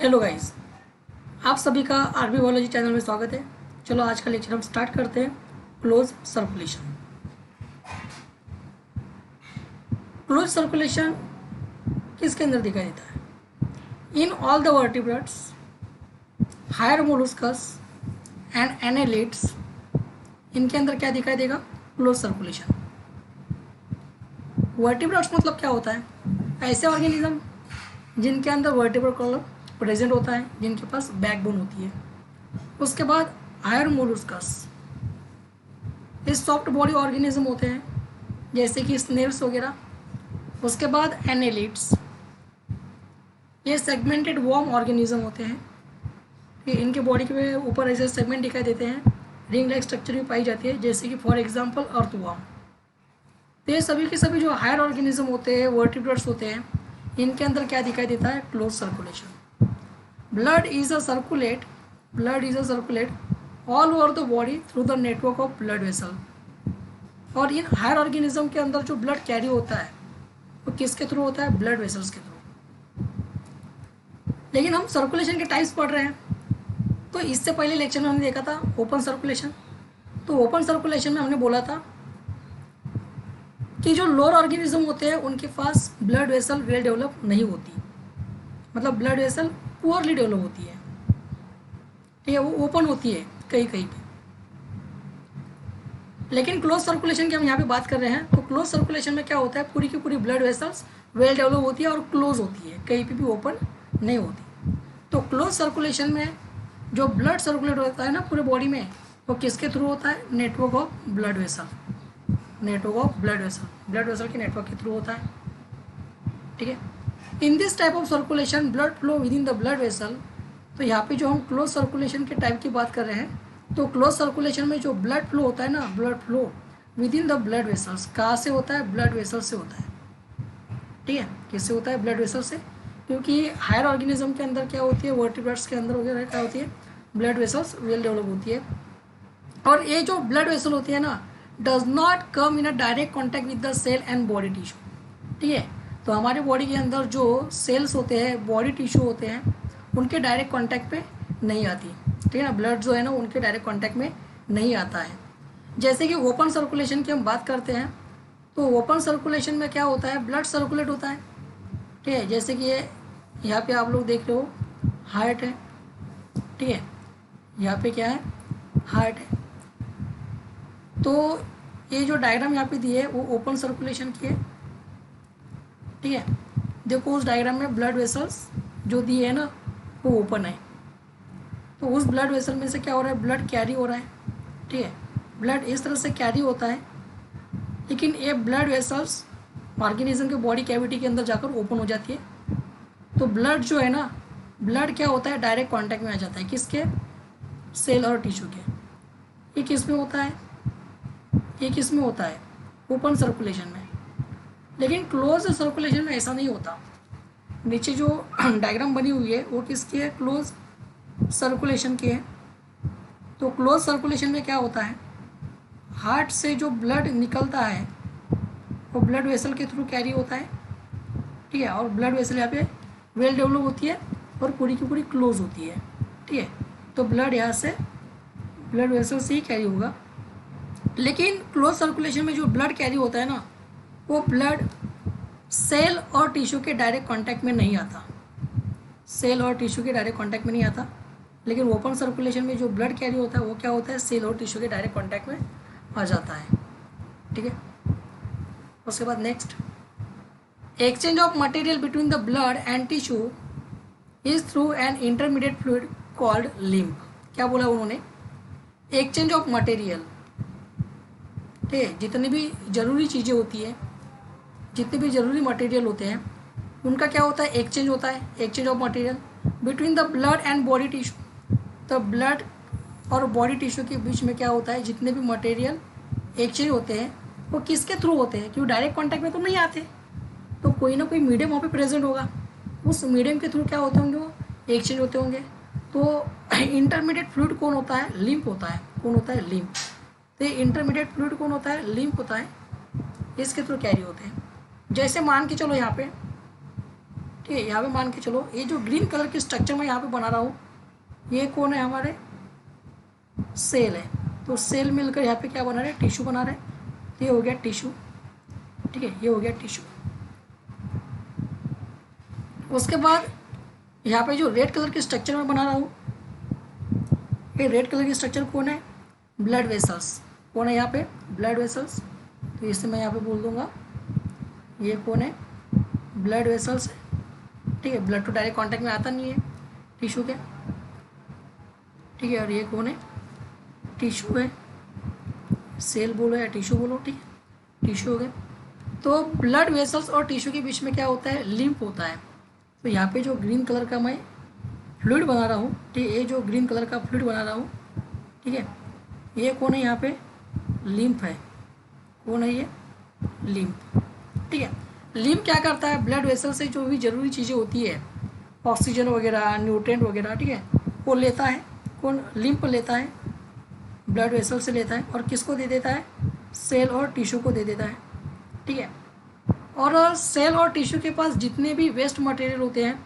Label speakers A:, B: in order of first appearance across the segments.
A: Hello guys, आप सभी का आरबी बायोलॉजी चैनल में स्वागत है। चलो आज का लेक्चर हम स्टार्ट करते हैं। Close circulation. क्लोज सर्कुलेशन किसके अंदर दिखाई देता है? In all the vertebrates, higher molluscs and annelids, इनके अंदर क्या दिखाई देगा? Close circulation. वर्टिब्रेट्स मतलब क्या होता है? ऐसे ऑर्गेनिज्म जिनके अंदर वर्टिब्रल कॉलम प्रेजेंट होता है, जिनके पास बैकबोन होती है। उसके बाद हायर मोलस्कस, ये सॉफ्ट बॉडी ऑर्गेनिज्म होते हैं जैसे कि स्नेल्स वगैरह। उसके बाद एनालिड्स, ये सेगमेंटेड वॉर्म ऑर्गेनिज्म होते हैं कि इनके बॉडी के ऊपर ऐसे सेगमेंट दिखाई देते हैं, रिंग लाइक स्ट्रक्चर भी पाई जाती है जैसे कि फॉर एग्जांपल अर्थवॉर्म। तो ये सभी के सभी जो हायर ऑर्गेनिज्म होते हैं, वर्टिब्रेट्स होते हैं, इनके अंदर क्या दिखाई देता है? Close circulation. blood is a circulate all over the body through the network of blood vessel। और इन हायर ऑर्गेनिज्म के अंदर जो ब्लड कैरी होता है वो किसके थ्रू होता है? ब्लड वेसल्स के थ्रू। लेकिन हम सर्कुलेशन के टाइप्स पढ़ रहे हैं, तो इससे पहले लेक्चर में हमने देखा था ओपन सर्कुलेशन। तो ओपन सर्कुलेशन में हमने बोला था कि जो लोअर ऑर्गेनिज्म होते हैं उनके पास ब्लड वेसल वेल डेवलप नहीं होती, मतलब ब्लड वेसल पुअरली डेवलप होती है, ठीक है, वो ओपन होती है कहीं कहीं पे। लेकिन क्लोज सर्कुलेशन की हम यहाँ पे बात कर रहे हैं, तो क्लोज सर्कुलेशन में क्या होता है? पूरी की पूरी ब्लड वेसल्स वेल डेवलप होती है और क्लोज होती है, कहीं पे भी ओपन नहीं होती। तो क्लोज सर्कुलेशन में जो ब्लड सर्कुलेट होता है ना पूरे बॉडी में, वो किसके थ्रू होता है? Network of blood vessel. Network of blood vessel, blood vessel के नेटवर्क के थ्रू होता है, ठीक है। In this type of circulation blood flow with in the blood vessel. तो यहाँ पे जो हम क्लोज सर्कुलेशन के टाइप की बात कर रहे हैं, तो क्लोज सर्कुलेशन में जो ब्लड फ्लो होता है ना, blood flow with in the blood vessels, कहाँ से होता है? ब्लड वेसल से होता है, ठीक है। किससे होता है? ब्लड वेसल से। क्योंकि हायर ऑर्गेनिज्म के अंदर क्या होती है, वर्टिब्रेट्स के अंदर वगैरह क्या होती है? ब्लड वेसल्स वेल डेवलप होती है। और ये जो ब्लड वेसल होती है ना, does not come in a direct contact with the cell and body tissue, ठीक है। तो हमारे बॉडी के अंदर जो सेल्स होते हैं, बॉडी टिश्यू होते हैं, उनके डायरेक्ट कांटेक्ट पे नहीं आती, ठीक है ना। ब्लड जो है ना उनके डायरेक्ट कांटेक्ट में नहीं आता है। जैसे कि ओपन सर्कुलेशन की हम बात करते हैं, तो ओपन सर्कुलेशन में क्या होता है? ब्लड सर्कुलेट होता है, ठीक है। जैसे कि ये यहाँ पे आप लोग देख रहे हो हार्ट है, ठीक है, यहाँ पे क्या है? हार्ट है। तो ये जो डायग्राम यहाँ पे दी है वो ओपन सर्कुलेशन की है, ठीक है। देखो उस डायग्राम में ब्लड वेसल्स जो दिए है ना वो ओपन है। तो उस ब्लड वेसल में से क्या हो रहा है? ब्लड कैरी हो रहा है, ठीक है। ब्लड इस तरह से कैरी होता है, लेकिन ये ब्लड वेसल्स ऑर्गेनिज्म के बॉडी कैविटी के अंदर जाकर ओपन हो जाती है। तो ब्लड जो है ना, ब्लड क्या होता है? डायरेक्ट कॉन्टैक्ट में आ जाता है, किसके? सेल और टिश्यू के। ये किस में होता है? ये किस में होता है? ओपन सर्कुलेशन में। लेकिन क्लोज सर्कुलेशन में ऐसा नहीं होता। नीचे जो डायग्राम बनी हुई है वो किसकी है? क्लोज सर्कुलेशन की है। तो क्लोज सर्कुलेशन में क्या होता है? हार्ट से जो ब्लड निकलता है वो ब्लड वेसल के थ्रू कैरी होता है, ठीक है। और ब्लड वेसल यहाँ पे वेल डेवलप होती है और पूरी की पूरी क्लोज होती है, ठीक है। तो ब्लड यहाँ से ब्लड वेसल से ही कैरी होगा। लेकिन क्लोज सर्कुलेशन में जो ब्लड कैरी होता है ना, वो ब्लड सेल और टिश्यू के डायरेक्ट कांटेक्ट में नहीं आता, सेल और टिश्यू के डायरेक्ट कांटेक्ट में नहीं आता। लेकिन ओपन सर्कुलेशन में जो ब्लड कैरी होता है वो क्या होता है? सेल और टिश्यू के डायरेक्ट कांटेक्ट में आ जाता है, ठीक है। उसके बाद next, exchange of material between the blood and tissue is through an intermediate fluid called lymph. क्या बोला उन्होंने? एक्सचेंज ऑफ मटेरियल, ठीक है। जितनी भी जरूरी चीज़ें होती है, जितने भी जरूरी मटेरियल होते हैं, उनका क्या होता है? एक्सचेंज होता है, exchange of material between the blood and body tissue. तो ब्लड और बॉडी टिश्यू के बीच में क्या होता है? जितने भी मटेरियल एक्सचेंज होते हैं वो किसके थ्रू होते हैं? क्योंकि डायरेक्ट कांटेक्ट में तो नहीं आते, तो कोई ना कोई मीडियम वहाँ पे प्रेजेंट होगा, उस मीडियम के थ्रू क्या होते होंगे? वो एक्सचेंज होते होंगे। तो इंटरमीडिएट फ्लूइड कौन होता है? लिम्फ होता है। कौन होता है? लिम्फ। तो ये इंटरमीडिएट फ्लूइड कौन होता है? लिम्फ होता है, इसके थ्रू कैरी होते हैं। जैसे मान के चलो यहाँ पे ठीक है। यहाँ पे मान के चलो ये जो ग्रीन कलर की स्ट्रक्चर मैं यहाँ पे बना रहा हूँ, ये कौन है, हमारे सेल है। तो सेल मिलकर यहाँ पे क्या बना रहे हैं, टिश्यू बना रहे हैं। तो ये हो गया टिश्यू, ठीक है, ये हो गया टिश्यू। उसके बाद यहाँ पे जो रेड कलर की स्ट्रक्चर मैं बना रहा हूँ, ये रेड कलर की स्ट्रक्चर कौन है, ब्लड वेसल्स। कौन है यहाँ पे, ब्लड वेसल्स। तो इसे मैं यहाँ पे बोल दूंगा ये कौन है, ब्लड वेसल्स है, ठीक है। ब्लड तो डायरेक्ट कांटेक्ट में आता नहीं है टिश्यू के, ठीक है। और ये कौन है, टिश्यू है, सेल बोलो या टिश्यू बोलो, ठीक है, टिश्यू हो गए। तो ब्लड वेसल्स और टिश्यू के बीच में क्या होता है, लिम्फ होता है। तो यहाँ पे जो ग्रीन कलर का मैं फ्लूइड बना रहा हूँ, ठीक है, ये जो ग्रीन कलर का फ्लूइड बना रहा हूँ, ठीक है, ये कौन है, यहाँ पे लिम्फ है। कौन है ये, लिम्फ, ठीक है। लिम्फ क्या करता है, ब्लड वेसल से जो भी जरूरी चीज़ें होती है, ऑक्सीजन वगैरह, न्यूट्रिएंट वगैरह, ठीक है, वो लेता है। कौन, लिम्फ लेता है, ब्लड वेसल से लेता है, और किसको दे देता है, सेल और टिश्यू को दे देता है, ठीक है। और सेल और टिश्यू के पास जितने भी वेस्ट मटेरियल होते हैं,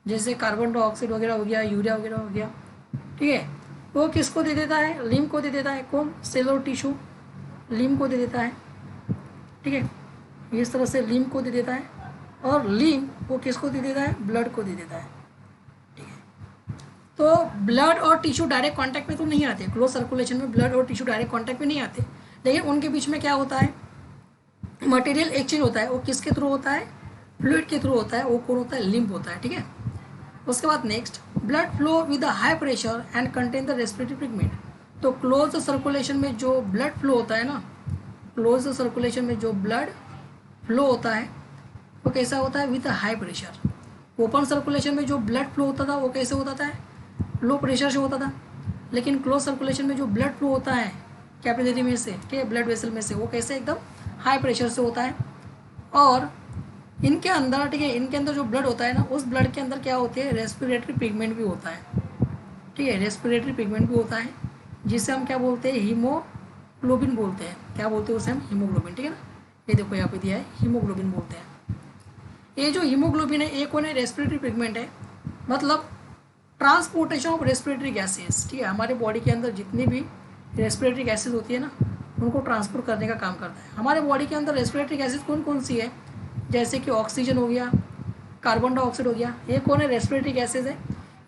A: जैसे कार्बन डाइऑक्साइड वगैरह हो गया, यूरिया वगैरह हो गया, ठीक है, वो किसको दे देता है, लिम्फ को दे देता है। कौन, सेल और टिश्यू लिम्फ को दे देता है, ठीक है, इस तरह से लिम्फ को दे देता है। और लिम्फ वो किसको दे देता है, ब्लड को दे देता है, ठीक है। तो ब्लड और टिश्यू डायरेक्ट कांटेक्ट में तो नहीं आते, क्लोज सर्कुलेशन में ब्लड और टिश्यू डायरेक्ट कांटेक्ट में नहीं आते, लेकिन उनके बीच में क्या होता है, मटेरियल एक्सचेंज होता है। वो किसके थ्रू होता है, फ्लूइड के थ्रू होता है। वो कौन होता है, लिम्फ होता है, ठीक है। उसके बाद next, blood flow with a high pressure and contain the respiratory pigment. तो क्लोज सर्कुलेशन में जो ब्लड फ्लो होता है ना, क्लोज सर्कुलेशन में जो ब्लड फ्लो होता है वो कैसा होता है, with a high pressure. Open circulation में जो ब्लड फ्लो होता था वो कैसे होता था, लो प्रेशर से होता था। लेकिन क्लोज सर्कुलेशन में जो ब्लड फ्लो होता है कैपिलरी में से, ठीक है, ब्लड वेसल में से, वो कैसे एकदम हाई प्रेशर से होता है। और इनके अंदर, ठीक है, इनके अंदर जो ब्लड होता है ना, उस ब्लड के अंदर क्या होती है, रेस्पिरेटरी पिगमेंट भी होता है, ठीक है, रेस्पिरेटरी पिगमेंट भी होता है, जिसे हम क्या बोलते हैं, हीमोग्लोबिन बोलते हैं। क्या बोलते हैं उसे हम, हीमोग्लोबिन, ठीक है ना। ये देखो यहाँ पे दिया है, हीमोग्लोबिन बोलते हैं। ये जो हीमोग्लोबिन है, एक कौन है, रेस्पिरेटरी पिगमेंट है, मतलब ट्रांसपोर्टेशन ऑफ रेस्पिरेटरी गैसेस, ठीक है। हमारे बॉडी के अंदर जितनी भी रेस्पिरेटरी गैसेज होती है ना, उनको ट्रांसपोर्ट करने का काम करता है। हमारे बॉडी के अंदर रेस्पिरेटरी गैसेज कौन कौन सी है, जैसे कि ऑक्सीजन हो गया, कार्बन डाइऑक्साइड हो गया, ये कौन है, रेस्पिरेटरी गैसेज है।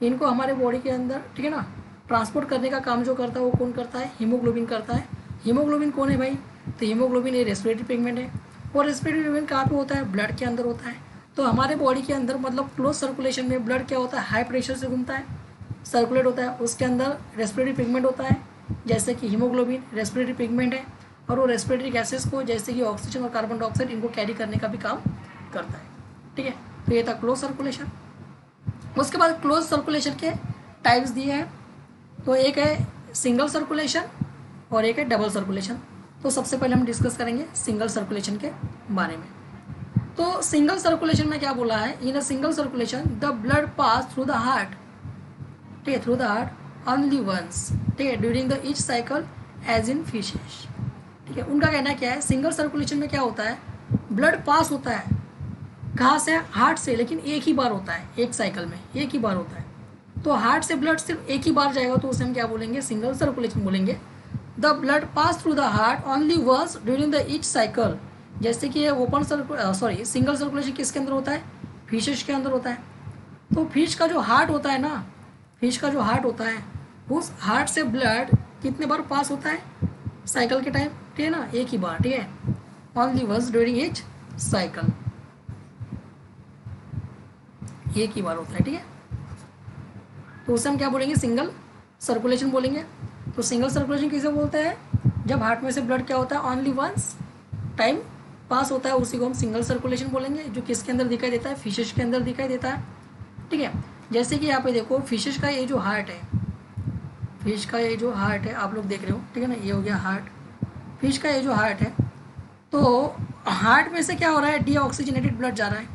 A: इनको हमारे बॉडी के अंदर, ठीक है ना, ट्रांसपोर्ट करने का काम जो करता है वो कौन करता है, हीमोग्लोबिन करता है। हीमोग्लोबिन कौन है भाई, तो हीमोग्लोबिन ये रेस्पिरेटरी पिगमेंट है। और रेस्पिरेटरी पिगमेंट कहाँ पे होता है, ब्लड के अंदर होता है। तो हमारे बॉडी के अंदर मतलब क्लोज सर्कुलेशन में ब्लड क्या होता है, हाई प्रेशर से घूमता है, सर्कुलेट होता है। उसके अंदर रेस्पिरेटरी पिगमेंट होता है, जैसे कि हीमोग्लोबिन रेस्पिरेटरी पिगमेंट है, और वो रेस्पिरेटरी गैसेस को, जैसे कि ऑक्सीजन और कार्बन डाइऑक्साइड, इनको कैरी करने का भी काम करता है, ठीक है। तो ये था क्लोज सर्कुलेशन। उसके बाद क्लोज सर्कुलेशन के टाइप्स दिए हैं। तो एक है सिंगल सर्कुलेशन और एक है डबल सर्कुलेशन। तो सबसे पहले हम डिस्कस करेंगे सिंगल सर्कुलेशन के बारे में। तो सिंगल सर्कुलेशन में क्या बोला है, in a single circulation the blood pass through the heart, ठीक है, through the heart only once, ठीक है, during the each cycle as in fishes, ठीक है। उनका कहना क्या है, सिंगल सर्कुलेशन में क्या होता है, ब्लड पास होता है कहाँ से, हार्ट से, लेकिन एक ही बार होता है, एक साइकिल में एक ही बार होता है। तो हार्ट से ब्लड सिर्फ एक ही बार जाएगा, तो उसे हम क्या बोलेंगे, सिंगल सर्कुलेशन बोलेंगे। The blood pass through the heart only once during the each cycle. जैसे कि ये ओपन सिंगल सर्कुलेशन किसके अंदर होता है, फिशेस के अंदर होता है। तो फिश का जो हार्ट होता है ना, फिश का जो हार्ट होता है, उस हार्ट से ब्लड कितने बार पास होता है साइकिल के टाइम, ठीक है ना, एक ही बार, ठीक है, only once during each cycle, एक ही बार होता है, ठीक है। तो उसे हम क्या बोलेंगे, सिंगल सर्कुलेशन बोलेंगे। तो सिंगल सर्कुलेशन किसे बोलते हैं, जब हार्ट में से ब्लड क्या होता है, ओनली वंस टाइम पास होता है, उसी को हम सिंगल सर्कुलेशन बोलेंगे, जो किसके अंदर दिखाई देता है, फिशेस के अंदर दिखाई देता है, ठीक है। जैसे कि यहाँ पे देखो, फिशेस का ये जो हार्ट है, फिश का ये जो हार्ट है आप लोग देख रहे हो, ठीक है ना, ये हो गया हार्ट, फिश का ये जो हार्ट है। तो हार्ट में से क्या हो रहा है, डीऑक्सीजनेटेड ब्लड जा रहा है।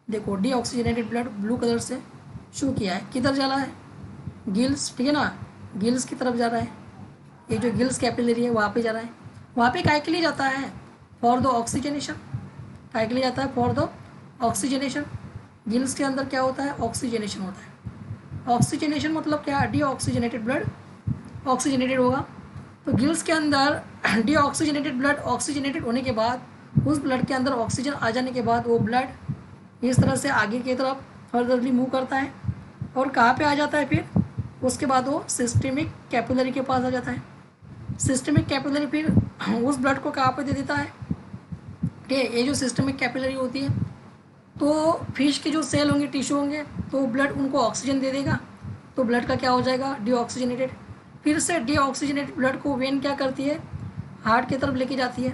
A: देखो, डीऑक्सीजनेटेड ब्लड ब्लू कलर से शो किया है, किधर जा रहा है, गिल्स, ठीक है ना, गिल्स की तरफ जा रहा है। ये जो गिल्स कैपिलरी है वहाँ पे जा रहा है। वहाँ पे काय के लिए जाता है, फॉर द ऑक्सीजनेशन, काय के लिए जाता है, फॉर द ऑक्सीजनेशन, गिल्स के अंदर क्या होता है, ऑक्सीजनेशन होता है। ऑक्सीजनेशन मतलब क्या, डीऑक्सीजनेटेड ब्लड ऑक्सीजनेटेड होगा। तो गिल्स के अंदर डीऑक्सीजनेटेड ब्लड ऑक्सीजनेटेड होने के बाद उस ब्लड के अंदर ऑक्सीजन आ जाने के बाद वो ब्लड इस तरह से आगे की तरफ फर्दरली मूव करता है और कहाँ पे आ जाता है, फिर उसके बाद वो सिस्टेमिक कैपिलरी के पास आ जाता है। सिस्टेमिक कैपिलरी फिर उस ब्लड को कहाँ पे दे देता है, ठीक है। ये जो सिस्टेमिक कैपिलरी होती है, तो फिश के जो सेल होंगे, टिश्यू होंगे, तो ब्लड उनको ऑक्सीजन दे देगा, तो ब्लड का क्या हो जाएगा, डीऑक्सीजनेटेड। फिर से डीऑक्सीजनेटेड ब्लड को वेन क्या करती है, हार्ट की तरफ लेके जाती है,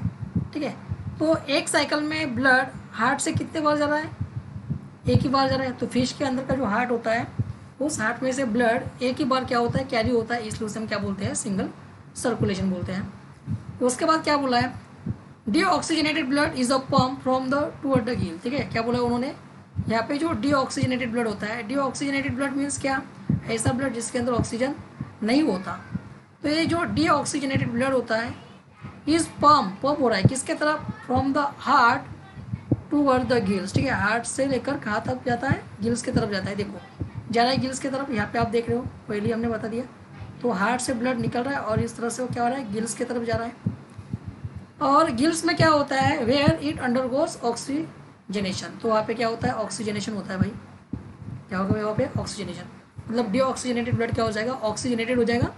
A: ठीक है। तो एक साइकिल में ब्लड हार्ट से कितने बार जा रहा है, एक ही बार जा रहा है। तो फिश के अंदर का जो हार्ट होता है, उस हार्ट में से ब्लड एक ही बार क्या होता है, कैरी होता है, इसलिए उसे हम क्या बोलते हैं, सिंगल सर्कुलेशन बोलते हैं। तो उसके बाद क्या बोला है, deoxygenated blood is a pump from the toward the Gill, ठीक है। क्या बोला उन्होंने यहाँ पे, जो डीऑक्सीजनेटेड ब्लड होता है, डीऑक्सीजनेटेड ब्लड मीन्स क्या, ऐसा ब्लड जिसके अंदर ऑक्सीजन नहीं होता। तो ये जो डीऑक्सीजनेटेड ब्लड होता है इस पंप हो रहा है किसके तरफ, from the heart toward the gills, ठीक है। हार्ट से लेकर कहाँ तक जाता है, गिल्स की तरफ जाता है। देखो जा रहा है गिल्स की तरफ, यहाँ पे आप देख रहे हो, पहले हमने बता दिया। तो हार्ट से ब्लड निकल रहा है और इस तरह से वो क्या हो रहा है, गिल्स की तरफ जा रहा है। और गिल्स में क्या होता है, वेयर इट अंडरगोस ऑक्सीजनेशन, तो वहाँ पे क्या होता है, ऑक्सीजनेशन होता है भाई। क्या होगा वहाँ पे, ऑक्सीजनेशन, मतलब डीऑक्सीजनेटेड ब्लड क्या हो जाएगा, ऑक्सीजनेटेड हो जाएगा।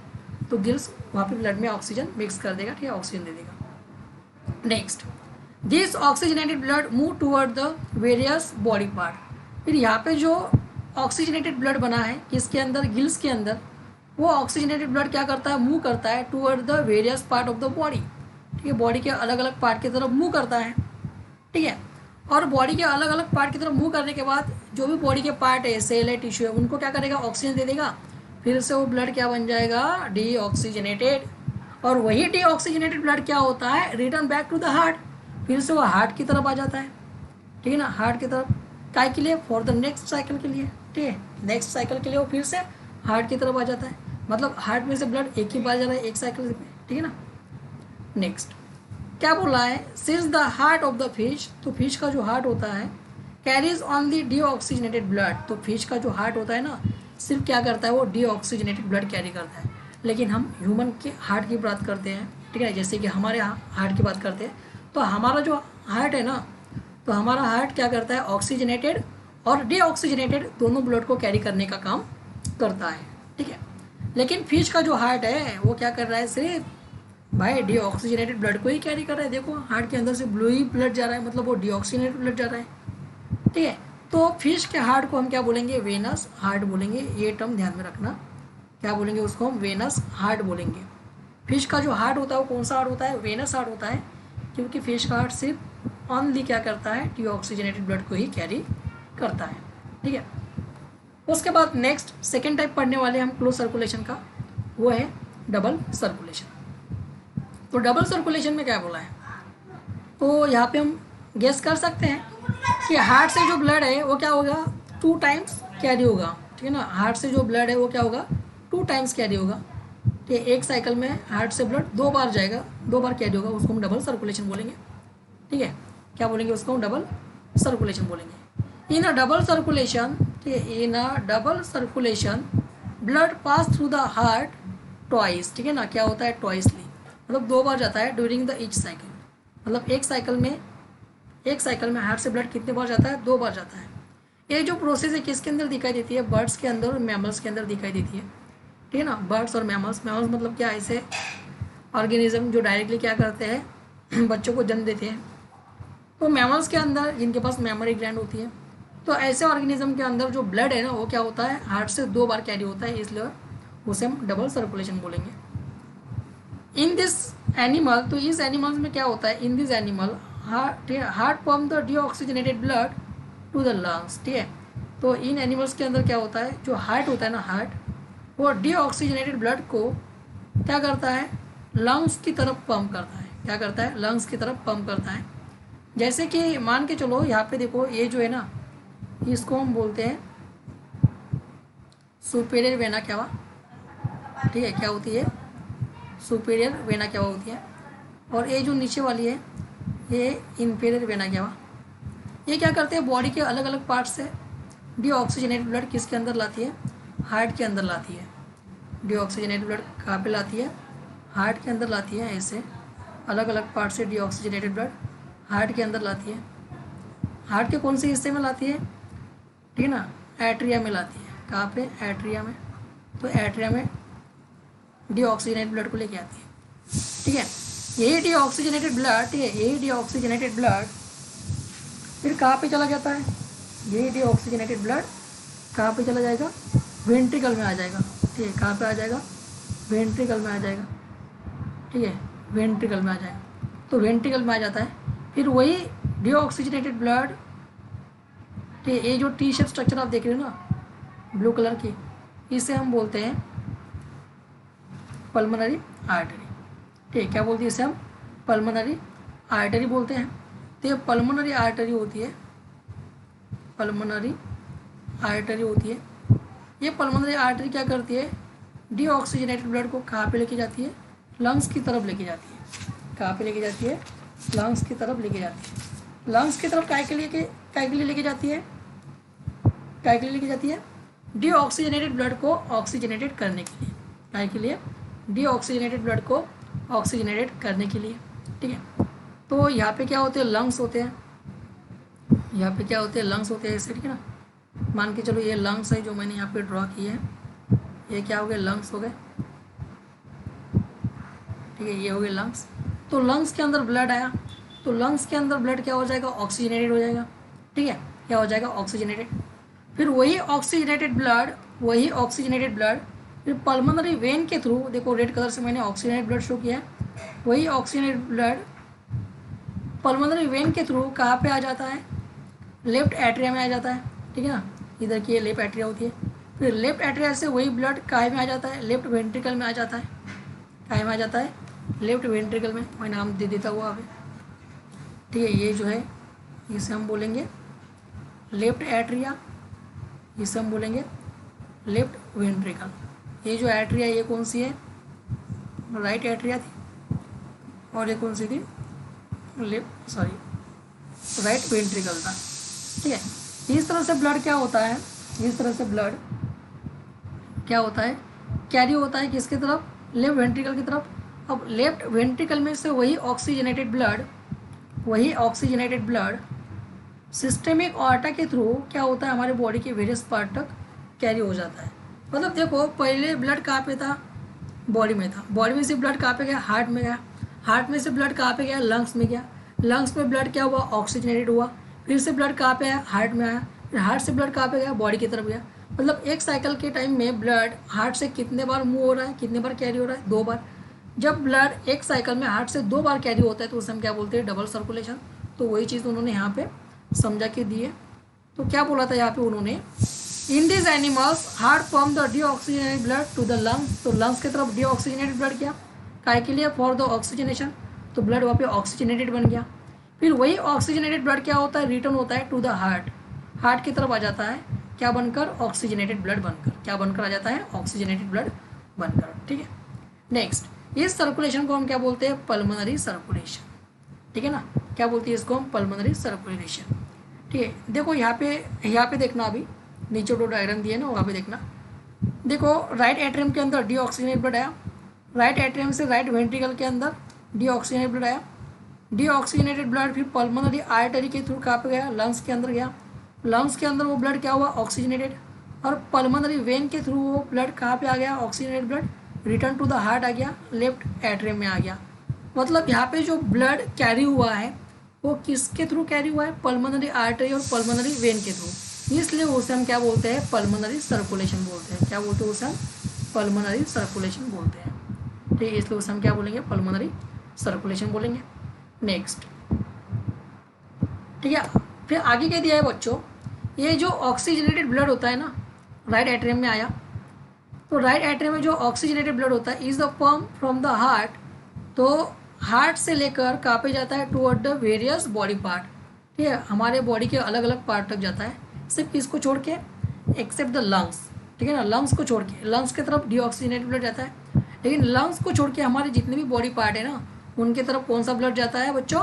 A: तो गिल्स वहाँ पे ब्लड में ऑक्सीजन मिक्स कर देगा, ठीक है, ऑक्सीजन दे देगा। Next, this oxygenated blood move toward the various body part. फिर यहाँ पे जो ऑक्सीजनेटेड ब्लड बना है किसके अंदर, गिल्स के अंदर, वो ऑक्सीजनेटेड ब्लड क्या करता है, मूव करता है toward the various part of the body, ठीक है। बॉडी के अलग अलग पार्ट की तरफ मूव करता है, ठीक है। और बॉडी के अलग अलग पार्ट की तरफ मूव करने के बाद जो भी बॉडी के पार्ट है, सेल है, टिश्यू है, उनको क्या करेगा, ऑक्सीजन दे देगा। फिर से वो ब्लड क्या बन जाएगा, डीऑक्सीजनेटेड। और वही डीऑक्सीजनेटेड ब्लड क्या होता है, return back to the heart, फिर से वो हार्ट की तरफ आ जाता है, ठीक है ना, हार्ट की तरफ। काय के लिए, फॉर द नेक्स्ट साइकिल के लिए, ठीक है, नेक्स्ट साइकिल के लिए वो फिर से हार्ट की तरफ आ जाता है। मतलब हार्ट में से ब्लड एक ही बार जा रहा है एक साइकिल में, ठीक है ना। नेक्स्ट क्या बोला है, since the heart of the fish, तो फिश का जो हार्ट होता है, कैरीज ऑनली डीऑक्सीजनेटेड ब्लड, तो फिश का जो हार्ट होता है ना, सिर्फ क्या करता है, वो डीऑक्सीजनेटेड ब्लड कैरी करता है। लेकिन हम ह्यूमन के हार्ट की बात करते हैं, ठीक है, जैसे कि हमारे हार्ट की बात करते हैं, तो हमारा जो हार्ट है ना, तो हमारा हार्ट क्या करता है, ऑक्सीजनेटेड और डीऑक्सीजनेटेड दोनों ब्लड को कैरी करने का काम करता है, ठीक है। लेकिन फिश का जो हार्ट है वो क्या कर रहा है, सिर्फ भाई डीऑक्सीजनेटेड ब्लड को ही कैरी कर रहा है। देखो हार्ट के अंदर से ब्लू ही ब्लड जा रहा है, मतलब वो डीऑक्सीजनेटेड ब्लड जा रहा है, ठीक है। तो फिश के हार्ट को हम क्या बोलेंगे, वेनस हार्ट बोलेंगे। ये टर्म ध्यान में रखना, क्या बोलेंगे उसको हम, वेनस हार्ट बोलेंगे। फिश का जो हार्ट होता है वो कौन सा हार्ट होता है, वेनस हार्ट होता है, क्योंकि फिश का हार्ट सिर्फ ओनली क्या करता है, डीऑक्सीजनेटेड ब्लड को ही कैरी करता है, ठीक है। उसके बाद नेक्स्ट सेकेंड टाइप पढ़ने वाले हम क्लोज सर्कुलेशन का, वो है डबल सर्कुलेशन। तो डबल सर्कुलेशन में क्या बोला है, तो यहाँ पे हम गेस कर सकते हैं कि हार्ट से जो ब्लड है वो क्या होगा, 2 टाइम्स कैरी होगा, ठीक है ना। हार्ट से जो ब्लड है वो क्या होगा, 2 टाइम्स कैरी होगा, ठीक है। एक साइकिल में हार्ट से ब्लड 2 बार जाएगा, 2 बार कैरी होगा, उसको हम डबल सर्कुलेशन बोलेंगे, ठीक है। क्या बोलेंगे उसको हम, डबल सर्कुलेशन बोलेंगे। इन अ डबल सर्कुलेशन, ठीक है, in a double circulation blood pass through the heart twice, ठीक है ना। क्या होता है, ट्वाइसली, मतलब 2 बार जाता है ड्यूरिंग द ईच साइकिल, मतलब एक साइकिल में हार्ट से ब्लड कितने बार जाता है, 2 बार जाता है। ये जो प्रोसेस है किसके अंदर दिखाई देती है, बर्ड्स के अंदर और मैमल्स के अंदर दिखाई देती है, ठीक है ना। बर्ड्स और मैमल्स मतलब क्या, ऐसे ऑर्गेनिज्म जो डायरेक्टली क्या करते हैं, बच्चों को जन्म देते हैं। तो मैमल्स के अंदर जिनके पास मेमोरी ग्लैंड होती है, तो ऐसे ऑर्गेनिज्म के अंदर जो ब्लड है ना वो क्या होता है, हार्ट से 2 बार कैरी होता है, इसलिए उसे हम डबल सर्कुलेशन बोलेंगे। इन दिस एनिमल, तो इस एनिमल्स में क्या होता है, in this animal heart pump the deoxygenated blood to the lungs, ठीक है। तो इन एनिमल्स के अंदर क्या होता है, जो हार्ट होता है ना, हार्ट वो डीऑक्सीजनेटेड ब्लड को क्या करता है, लंग्स की तरफ पंप करता है। क्या करता है, लंग्स की तरफ पंप करता है। जैसे कि मान के चलो यहाँ पे देखो, ये जो है ना, इसको हम बोलते हैं सुपीरियर वेना केवा, ठीक है। क्या होती है, सुपीरियर वेना केवा होती है। और ये जो नीचे वाली है ये इंफीरियर वेना केवा। ये क्या करते हैं, बॉडी के अलग अलग पार्ट से डीऑक्सीजनेटेड ब्लड किसके अंदर लाती है? हार्ट के अंदर लाती है। डीऑक्सीजनेटेड ब्लड कहाँ पे लाती है? हार्ट के अंदर लाती है। ऐसे अलग अलग पार्ट से डीऑक्सीजनेटेड ब्लड हार्ट के अंदर लाती है। हार्ट के कौन से हिस्से में लाती है? ठीक है ना, एट्रिया में लाती है। कहाँ पे? एट्रिया में। तो एट्रिया में डीऑक्सीजनेटेड ब्लड को लेके आती है। ठीक है, यही डीऑक्सीजनेटेड ब्लड, ठीक है, यही डीऑक्सीजनेटेड ब्लड फिर कहाँ पे चला जाता है? यही डीऑक्सीजनेटेड ब्लड कहाँ पे चला जाएगा? वेंट्रिकल में आ जाएगा। ठीक है, कहाँ पे आ जाएगा? वेंट्रिकल में आ जाएगा। ठीक है, वेंट्रिकल में आ जाएगा। तो वेंट्रिकल में आ जाता है। फिर वही डीऑक्सीजनेटेड ब्लड, ठीक है, ये जो टी शेप स्ट्रक्चर आप देख रहे हो ना ब्लू कलर की, इसे हम बोलते हैं पल्मोनरी आर्टरी। ठीक है, क्या बोलते हैं इसे हम? पल्मोनरी आर्टरी बोलते हैं। तो ये पल्मोनरी आर्टरी होती है, पल्मोनरी आर्टरी होती है। ये पल्मोनरी आर्टरी क्या करती है? डीऑक्सीजनेटेड ब्लड को कहाँ पे लेके जाती है? लंग्स की तरफ लेके जाती है। कहाँ पे लेके जाती है? लंग्स की तरफ लेके जाती है। लंग्स की तरफ काय के लिए लेके जाती है? काय के लिए लेके जाती है? डीऑक्सीजनेटेड ब्लड को ऑक्सीजनेटेड करने के लिए। काय के लिए? डीऑक्सीजनेटेड ब्लड को ऑक्सीजनेटेड करने के लिए। ठीक है, तो यहाँ पे क्या होते हैं? लंग्स होते हैं। यहाँ पे क्या होते हैं? लंग्स होते हैं ऐसे। ठीक है ना, मान के चलो ये लंग्स है जो मैंने यहाँ पे ड्रॉ किए हैं। ये क्या हो गए? लंग्स हो गए। ठीक है, ये हो गए लंग्स। तो लंग्स के अंदर ब्लड आया, तो लंग्स के अंदर ब्लड क्या हो जाएगा? ऑक्सीजनेटेड हो जाएगा। ठीक है, क्या हो जाएगा? ऑक्सीजनेटेड। फिर वही ऑक्सीजनेटेड ब्लड फिर पल्मोनरी वेन के थ्रू, देखो रेड कलर से मैंने ऑक्सीजनेटेड ब्लड शो किया है, वही ऑक्सीजनेटेड ब्लड पल्मोनरी वेन के थ्रू कहाँ पे आ जाता है? लेफ्ट एट्रिया में आ जाता है। ठीक है ना, इधर की ये लेफ्ट एट्रिया होती है। फिर लेफ्ट एट्रिया से वही ब्लड काहे में आ जाता है? लेफ्ट वेंट्रिकल में आ जाता है। काहे में आ जाता है? लेफ्ट वेंट्रिकल में। मैं नाम दे देता हुआ अभी। ठीक है, ये जो है इसे हम बोलेंगे लेफ्ट एट्रिया, इसे हम बोलेंगे लेफ्ट वेंट्रिकल। ये जो एट्रिया, ये कौन सी है? राइट एट्रिया थी, और ये कौन सी थी? राइट वेंट्रिकल था। ठीक है, इस तरह से ब्लड क्या होता है? इस तरह से ब्लड क्या होता है? कैरी होता है किसकी तरफ? लेफ्ट वेंट्रिकल की तरफ। अब लेफ्ट वेंट्रिकल में से वही ऑक्सीजनेटेड ब्लड सिस्टेमिक ऑर्टा के थ्रू क्या होता है? हमारे बॉडी के वेरियस पार्ट तक कैरी हो जाता है। मतलब देखो, पहले ब्लड कहाँ पे था? बॉडी में था। बॉडी में से ब्लड कहाँ पे गया? हार्ट में गया। हार्ट में से ब्लड कहाँ पे गया? लंग्स में गया। लंग्स में ब्लड क्या हुआ? ऑक्सीजनेटेड हुआ। फिर से ब्लड कहाँ पे आया? हार्ट में आया। फिर हार्ट से ब्लड कहाँ पे गया? बॉडी की तरफ गया। मतलब एक साइकिल के टाइम में ब्लड हार्ट से कितने बार मूव हो रहा है? कितने बार कैरी हो रहा है? 2 बार। जब ब्लड एक साइकिल में हार्ट से 2 बार कैरी होता है तो उसे हम क्या बोलते हैं? Double circulation. तो वही चीज़ उन्होंने यहाँ पे समझा के दी है। तो क्या बोला था यहाँ पे उन्होंने? In this animals heart pump the deoxygenated blood to the lungs. तो लंग्स की तरफ डीऑक्सीजनेटेड ब्लड किया, काय के लिए? For the oxygenation. तो ब्लड वहाँ पे ऑक्सीजनेटेड बन गया। फिर वही ऑक्सीजनेटेड ब्लड क्या होता है? रिटर्न होता है टू द हार्ट। हार्ट की तरफ आ जाता है क्या बनकर? ऑक्सीजनेटेड ब्लड बनकर। क्या बनकर आ जाता है? ऑक्सीजनेटेड ब्लड बनकर। ठीक है, नेक्स्ट, इस सर्कुलेशन को हम क्या बोलते हैं? Pulmonary circulation. ठीक है ना, क्या बोलते हैं इसको हम? Pulmonary circulation. ठीक है, देखो यहाँ पे देखना, अभी नीचे 2 डायग्राम दिए ना, वहाँ पे देखना। देखो राइट एट्रियम के अंदर डीऑक्सीजनेटेड ब्लड आया, राइट एट्रियम से राइट वेंट्रिकल के अंदर डीऑक्सीजनेटेड ब्लड आया। डीऑक्सीजनेटेड ब्लड फिर पल्मोनरी आर्टरी के थ्रू कहाँ पे गया? लंग्स के अंदर गया। लंग्स के अंदर वो ब्लड क्या हुआ? ऑक्सीजनेटेड। और पल्मोनरी वेन के थ्रू वो ब्लड कहाँ पे आ गया? Oxygenated blood return to the heart आ गया, लेफ्ट एट्रियम में आ गया। मतलब यहाँ पे जो ब्लड कैरी हुआ है वो किसके थ्रू कैरी हुआ है? पल्मोनरी आर्टरी और पल्मोनरी वेन के थ्रू। इसलिए उसे हम क्या बोलते हैं? पल्मोनरी सर्कुलेशन बोलते हैं। क्या बोलते हैं उसे हम? पल्मोनरी सर्कुलेशन बोलते हैं। ठीक है, इसलिए उसे हम क्या बोलेंगे? पल्मोनरी सर्कुलेशन बोलेंगे। नेक्स्ट, ठीक है, फिर आगे क्या दिया है बच्चों? ये जो ऑक्सीजनेटेड ब्लड होता है ना, राइट एट्रियम में आया, तो राइट एट्रियम में जो ऑक्सीजनेटेड ब्लड होता है is the pump from the heart. तो हार्ट से लेकर कहाँ पे जाता है? Toward the various body part. ठीक है, हमारे बॉडी के अलग अलग पार्ट तक जाता है, सिर्फ किसको छोड़ के? Except the lungs. ठीक है ना, लंग्स को छोड़ के। लंग्स की तरफ डीऑक्सीजनेटेड ब्लड जाता है, लेकिन लंग्स को छोड़ के हमारे जितने भी बॉडी पार्ट है ना, उनके तरफ कौन सा ब्लड जाता है बच्चों?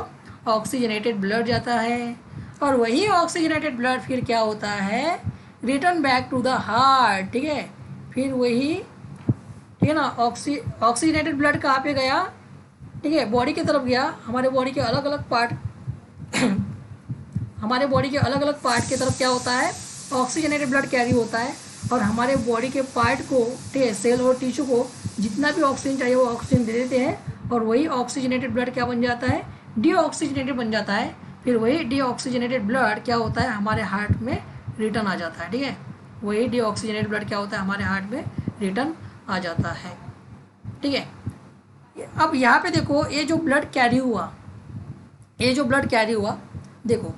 A: ऑक्सीजनेटेड ब्लड जाता है। और वही ऑक्सीजनेटेड ब्लड फिर क्या होता है? Return back to the heart, ठीक है। फिर वही, ठीक है ना, ऑक्सीजनेटेड ब्लड कहाँ पे गया, ठीक है, बॉडी की तरफ गया। हमारे बॉडी के अलग अलग पार्ट हमारे बॉडी के अलग अलग पार्ट की तरफ क्या होता है, ऑक्सीजनेटेड ब्लड कैरी होता है। और हमारे बॉडी के पार्ट को, ठीक है, सेल और टिश्यू को जितना भी ऑक्सीजन चाहिए वो ऑक्सीजन दे देते हैं, और वही ऑक्सीजनेटेड ब्लड क्या बन जाता है, डीऑक्सीजनेटेड बन जाता है। फिर वही डीऑक्सीजनेटेड ब्लड क्या होता है, हमारे हार्ट में रिटर्न आ जाता है, ठीक है। वही डीऑक्सीजनेटेड ब्लड क्या होता है, हमारे हार्ट में रिटर्न आ जाता है, ठीक है। अब यहाँ पे देखो, ये जो ब्लड कैरी हुआ, देखो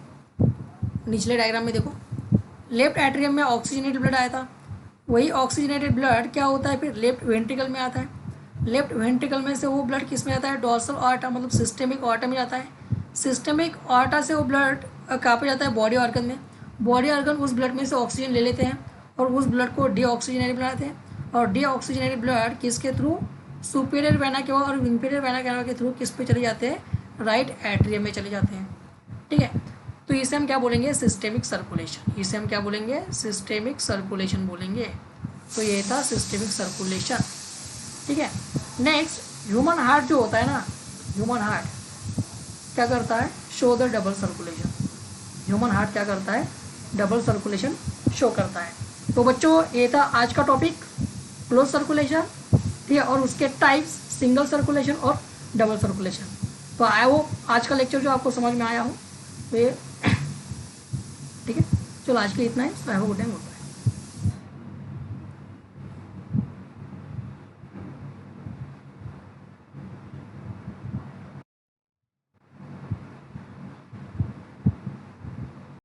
A: निचले डायग्राम में देखो, लेफ्ट एट्रियम में ऑक्सीजनेटेड ब्लड आया था। वही ऑक्सीजनेटेड ब्लड क्या होता है, फिर लेफ्ट वेंट्रिकल में आता है। लेफ्ट वेंट्रिकल में से वो ब्लड किस में आता है, डोर्सल आर्टा, मतलब सिस्टेमिक आर्टा में जाता है। सिस्टेमिक आर्टा से वो ब्लड कहाँ पे जाता है, बॉडी ऑर्गन में। बॉडी ऑर्गन उस ब्लड में से ऑक्सीजन ले लेते हैं और उस ब्लड को डीऑक्सीजनेटेड बनाते हैं। और डीऑक्सीजनेटेड ब्लड किसके थ्रू, सुपीरियर वेना के और इंफीरियर वेना के थ्रू किस पे चले जाते हैं, राइट एट्रियम में चले जाते हैं, ठीक है। तो इसे हम क्या बोलेंगे, सिस्टेमिक सर्कुलेशन। इसे हम क्या बोलेंगे, सिस्टेमिक सर्कुलेशन बोलेंगे। तो ये था सिस्टेमिक सर्कुलेशन, ठीक है। नेक्स्ट, ह्यूमन हार्ट जो होता है ना, ह्यूमन हार्ट क्या करता है, show the double circulation. Human heart क्या करता है, डबल सर्कुलेशन शो करता है। तो बच्चों ये था आज का टॉपिक, क्लोज सर्कुलेशन, ठीक है, और उसके टाइप्स, सिंगल सर्कुलेशन और डबल सर्कुलेशन। तो आई होप आज का लेक्चर जो आपको समझ में आया हो, तो ये ठीक है। चलो आज के लिए इतना ही। So have a good day.